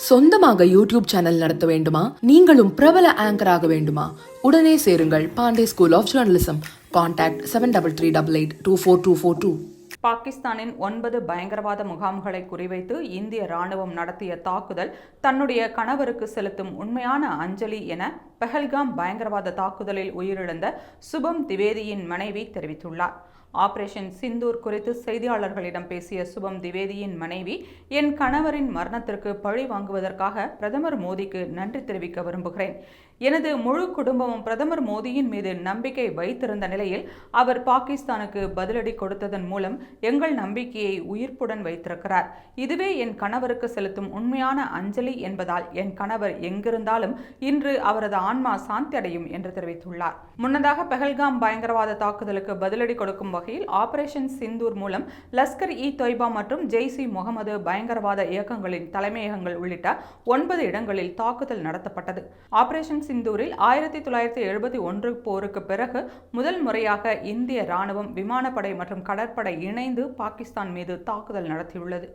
சொந்தமாக YouTube channel நடத்த வேண்டுமா? நீங்களும் பிரபல ஆங்கர் ஆக வேண்டுமா? உடனே சேருங்கள் Pandey school of journalism. Contact 7388242242. பாகிஸ்தானின் 9 பயங்கரவாத முகாம்களை குறிவைத்து இந்திய ராணுவம் நடத்திய தாக்குதல் தன்னுடைய கணவருக்கு செலுத்தும் உண்மையான அஞ்சலி என பெஹல்காம் பயங்கரவாத தாக்குதலில் உயிரிழந்த சுபம் திவேதியின் மனைவி தெரிவித்துள்ளார். ஆபரேஷன் சிந்தூர் குறித்து செய்தியாளர்களிடம் பேசிய சுபம் திவேதியின் மனைவி, என் கணவரின் மரணத்திற்கு பழி வாங்குவதற்காக பிரதமர் மோடிக்கு நன்றி தெரிவிக்க விரும்புகிறேன். எனது முழு குடும்பமும் பிரதமர் மோடியின் மீது நம்பிக்கை வைத்திருந்த நிலையில் அவர் பாகிஸ்தானுக்கு பதிலடி கொடுத்ததன் மூலம் எங்கள் நம்பிக்கையை உயிர்ப்புடன் வைத்திருக்கிறார். இதுவே என் கணவருக்கு செலுத்தும் உண்மையான அஞ்சலி என்பதால் என் கணவர் எங்கிருந்தாலும் இன்று அவரது ஆன்மா சாந்தி அடையும் என்று தெரிவித்துள்ளார். முன்னதாக பெஹல்காம் பயங்கரவாத தாக்குதலுக்கு பதிலடி கொடுக்கும் வகையில் ஆபரேஷன் சிந்தூர் மூலம் லஷ்கர்-இ-தொய்பா மற்றும் ஜெய்ஷ்-இ-முகமது பயங்கரவாத இயக்கங்களின் தலைமையகங்கள் உள்ளிட்ட 9 இடங்களில் தாக்குதல் நடத்தப்பட்டது. ஆபரேஷன் சிந்தூரில் 1971 போருக்கு பிறகு முதல் முறையாக இந்திய ராணுவம், விமானப்படை மற்றும் கடற்படை இணைந்து பாகிஸ்தான் மீது தாக்குதல் நடத்தியுள்ளது.